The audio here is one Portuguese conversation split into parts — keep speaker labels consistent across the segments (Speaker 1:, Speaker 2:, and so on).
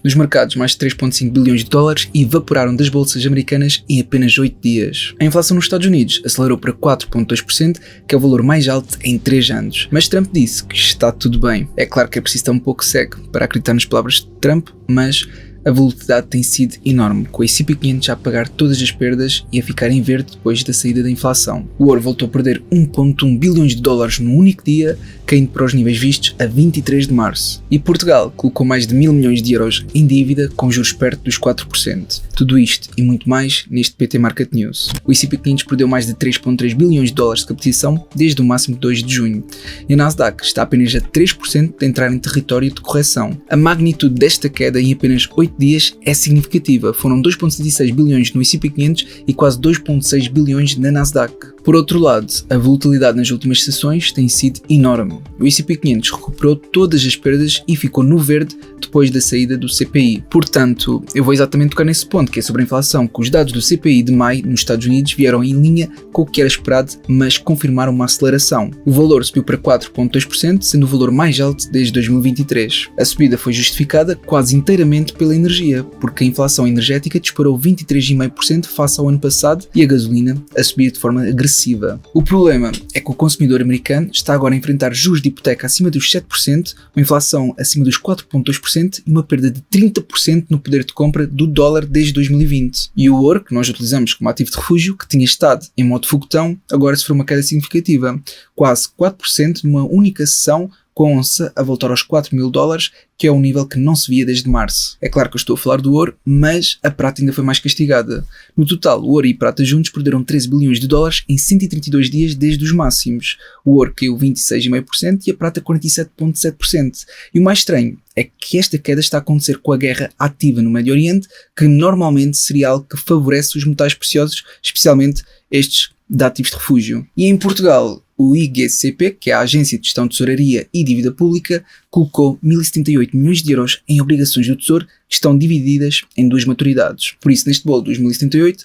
Speaker 1: Nos mercados, mais de 3,5 bilhões de dólares evaporaram das bolsas americanas em apenas 8 dias. A inflação nos Estados Unidos acelerou para 4,2%, que é o valor mais alto em 3 anos. Mas Trump disse que está tudo bem. É claro que é preciso estar um pouco cego para acreditar nas palavras de Trump, mas a volatilidade tem sido enorme, com o S&P 500 a pagar todas as perdas e a ficar em verde depois da saída da inflação. O ouro voltou a perder 1,1 bilhões de dólares num único dia, caindo para os níveis vistos a 23 de março. E Portugal colocou mais de 1.000 milhões de euros em dívida, com juros perto dos 4%. Tudo isto e muito mais neste PT Market News. O S&P 500 perdeu mais de 3,3 bilhões de dólares de capitalização desde o máximo de 2 de junho. E a Nasdaq está apenas a 3% de entrar em território de correção. A magnitude desta queda em apenas 8 dias é significativa. Foram 2,76 bilhões no S&P 500 e quase 2,6 bilhões na Nasdaq. Por outro lado, a volatilidade nas últimas sessões tem sido enorme. O S&P 500 recuperou todas as perdas e ficou no verde depois da saída do CPI. Portanto, eu vou exatamente tocar nesse ponto, que é sobre a inflação, que os dados do CPI de maio nos Estados Unidos vieram em linha com o que era esperado, mas confirmaram uma aceleração. O valor subiu para 4,2%, sendo o valor mais alto desde 2023. A subida foi justificada quase inteiramente pela energia, porque a inflação energética disparou 23,5% face ao ano passado e a gasolina a subir de forma agressiva. O problema é que o consumidor americano está agora a enfrentar juros de hipoteca acima dos 7%, uma inflação acima dos 4,2% e uma perda de 30% no poder de compra do dólar desde 2020. E o ouro, que nós utilizamos como ativo de refúgio, que tinha estado em modo foguetão, agora sofreu uma queda significativa, quase 4% numa única sessão, com a onça a voltar aos 4 mil dólares, que é um nível que não se via desde março. É claro que eu estou a falar do ouro, mas a prata ainda foi mais castigada. No total, o ouro e a prata juntos perderam 13 bilhões de dólares em 132 dias desde os máximos. O ouro caiu 26,5% e a prata 47,7%. E o mais estranho é que esta queda está a acontecer com a guerra ativa no Médio Oriente, que normalmente seria algo que favorece os metais preciosos, especialmente estes de ativos de refúgio. E em Portugal, o IGCP, que é a Agência de Gestão de Tesouraria e Dívida Pública, colocou 1.078 milhões de euros em obrigações do Tesouro que estão divididas em duas maturidades. Por isso, neste bolo dos 1.078,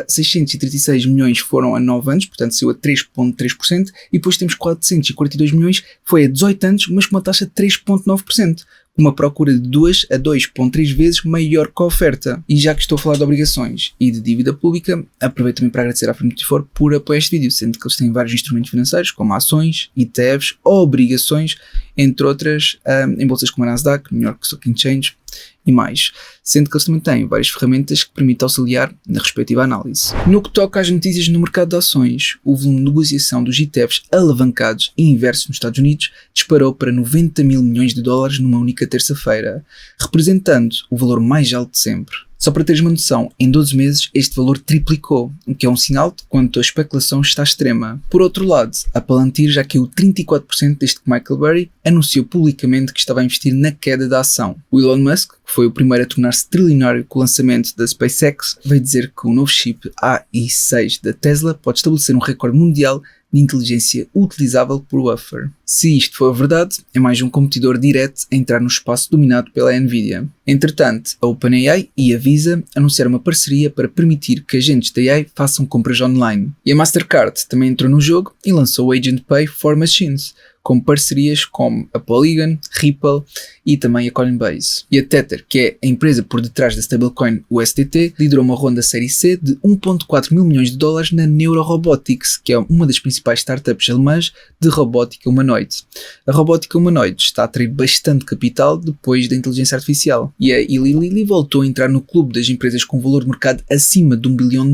Speaker 1: 636 milhões foram a 9 anos, portanto saiu a 3,3%, e depois temos 442 milhões que foi a 18 anos, mas com uma taxa de 3,9%. Uma procura de 2 a 2,3 vezes maior que a oferta. E já que estou a falar de obrigações e de dívida pública, aproveito também para agradecer à Firmitifor por apoiar este vídeo, sendo que eles têm vários instrumentos financeiros, como ações, ETFs, obrigações, entre outras, em bolsas como a Nasdaq, New York Stock Exchange e mais, sendo que eles também têm várias ferramentas que permitem auxiliar na respectiva análise. No que toca às notícias no mercado de ações, o volume de negociação dos ETFs alavancados e inversos nos Estados Unidos disparou para 90 mil milhões de dólares numa única terça-feira, representando o valor mais alto de sempre. Só para teres uma noção, em 12 meses este valor triplicou, o que é um sinal de quanto a especulação está extrema. Por outro lado, a Palantir já caiu 34% desde que Michael Burry anunciou publicamente que estava a investir na queda da ação. O Elon Musk, que foi o primeiro a tornar-se trilionário com o lançamento da SpaceX, veio dizer que o novo chip AI6 da Tesla pode estabelecer um recorde mundial de inteligência utilizável por wafer. Se isto for verdade, é mais um competidor direto a entrar no espaço dominado pela Nvidia. Entretanto, a OpenAI e a Visa anunciaram uma parceria para permitir que agentes da AI façam compras online. E a Mastercard também entrou no jogo e lançou o Agent Pay for Machines, com parcerias como a Polygon, Ripple e também a Coinbase. E a Tether, que é a empresa por detrás da stablecoin USDT, liderou uma ronda série C de 1,4 mil milhões de dólares na Neurorobotics, que é uma das principais startups alemãs de robótica humanoide. A robótica humanoide está a atrair bastante capital depois da inteligência artificial. E a Eli Lilly voltou a entrar no clube das empresas com valor de mercado acima de $1 bilhão,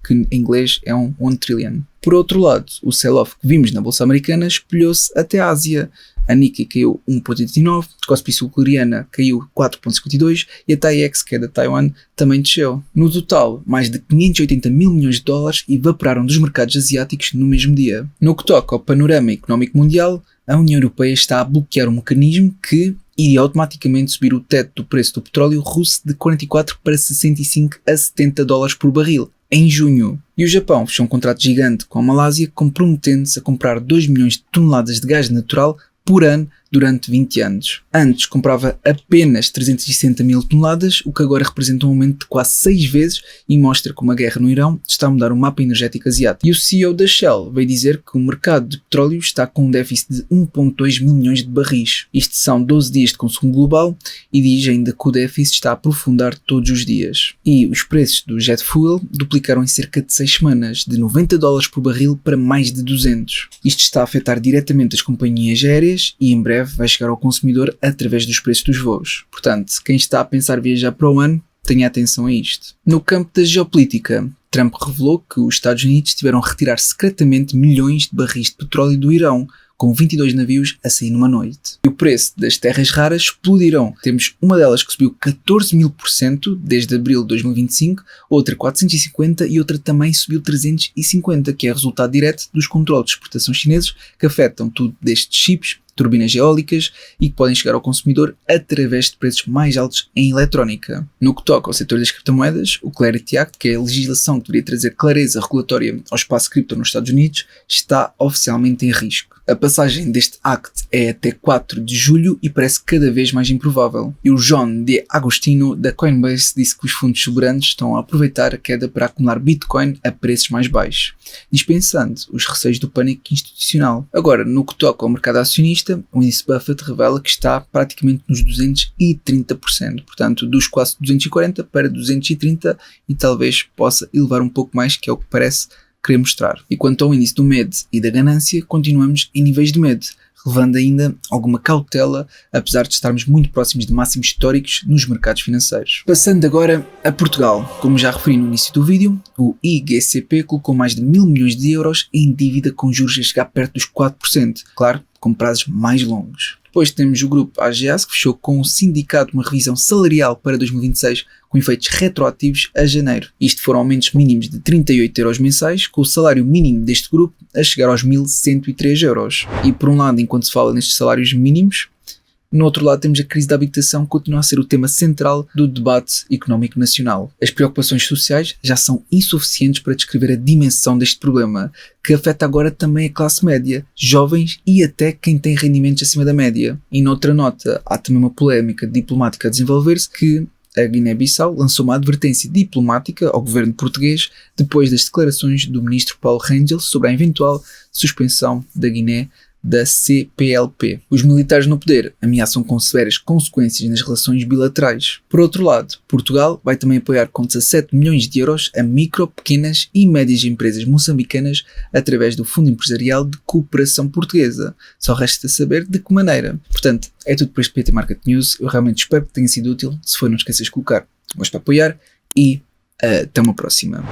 Speaker 1: que em inglês é um 1 trillion. Por outro lado, o sell-off que vimos na bolsa americana espelhou-se até a Ásia. A Nikkei caiu 1,89%, a Kospi sul-coreana caiu 4,52% e a TAIEX, que é da Taiwan, também desceu. No total, mais de 580 mil milhões de dólares evaporaram dos mercados asiáticos no mesmo dia. No que toca ao panorama económico mundial, a União Europeia está a bloquear um mecanismo que iria automaticamente subir o teto do preço do petróleo russo de 44 para 65 a 70 dólares por barril em junho. E o Japão fechou um contrato gigante com a Malásia, comprometendo-se a comprar 2 milhões de toneladas de gás natural por ano durante 20 anos. Antes comprava apenas 360 mil toneladas, o que agora representa um aumento de quase 6 vezes e mostra como a guerra no Irão está a mudar o mapa energético asiático. E o CEO da Shell veio dizer que o mercado de petróleo está com um déficit de 1,2 mil milhões de barris. Isto são 12 dias de consumo global e diz ainda que o déficit está a aprofundar todos os dias. E os preços do jet fuel duplicaram em cerca de 6 semanas, de $90 por barril para mais de 200. Isto está a afetar diretamente as companhias aéreas e em breve vai chegar ao consumidor através dos preços dos voos. Portanto, quem está a pensar viajar para o ano, tenha atenção a isto. No campo da geopolítica, Trump revelou que os Estados Unidos tiveram a retirar secretamente milhões de barris de petróleo do Irão, com 22 navios a sair numa noite. E o preço das terras raras explodiram. Temos uma delas que subiu 14.000% desde abril de 2025, outra 450% e outra também subiu 350%, que é resultado direto dos controles de exportação chineses que afetam tudo destes chips, turbinas eólicas e que podem chegar ao consumidor através de preços mais altos em eletrónica. No que toca ao setor das criptomoedas, o Clarity Act, que é a legislação que deveria trazer clareza regulatória ao espaço cripto nos Estados Unidos, está oficialmente em risco. A passagem deste Act é até 4 de julho e parece cada vez mais improvável. E o John De Agostino, da Coinbase, disse que os fundos soberanos estão a aproveitar a queda para acumular Bitcoin a preços mais baixos, dispensando os receios do pânico institucional. Agora, no que toca ao mercado acionista, o índice Buffett revela que está praticamente nos 230%, portanto dos quase 240 para 230 e talvez possa elevar um pouco mais, que é o que parece querer mostrar. E quanto ao índice do MED e da ganância, continuamos em níveis de MED, relevando ainda alguma cautela, apesar de estarmos muito próximos de máximos históricos nos mercados financeiros. Passando agora a Portugal. Como já referi no início do vídeo, o IGCP colocou mais de 1.000 milhões de euros em dívida com juros a chegar perto dos 4%, claro, com prazos mais longos. Depois temos o grupo AGEAS, que fechou com o sindicato uma revisão salarial para 2026 com efeitos retroativos a janeiro. Isto foram aumentos mínimos de 38 euros mensais, com o salário mínimo deste grupo a chegar aos 1.103 euros. E por um lado, enquanto se fala nestes salários mínimos, no outro lado temos a crise da habitação, que continua a ser o tema central do debate económico nacional. As preocupações sociais já são insuficientes para descrever a dimensão deste problema, que afeta agora também a classe média, jovens e até quem tem rendimentos acima da média. E noutra nota, há também uma polémica diplomática a desenvolver-se, que a Guiné-Bissau lançou uma advertência diplomática ao governo português depois das declarações do ministro Paulo Rangel sobre a eventual suspensão da Guiné da CPLP. Os militares no poder ameaçam com severas consequências nas relações bilaterais. Por outro lado, Portugal vai também apoiar com 17 milhões de euros a micro, pequenas e médias empresas moçambicanas através do Fundo Empresarial de Cooperação Portuguesa. Só resta saber de que maneira. Portanto, é tudo por este PT Market News. Eu realmente espero que tenha sido útil. Se for, não esqueças de colocar gosto para apoiar e até uma próxima.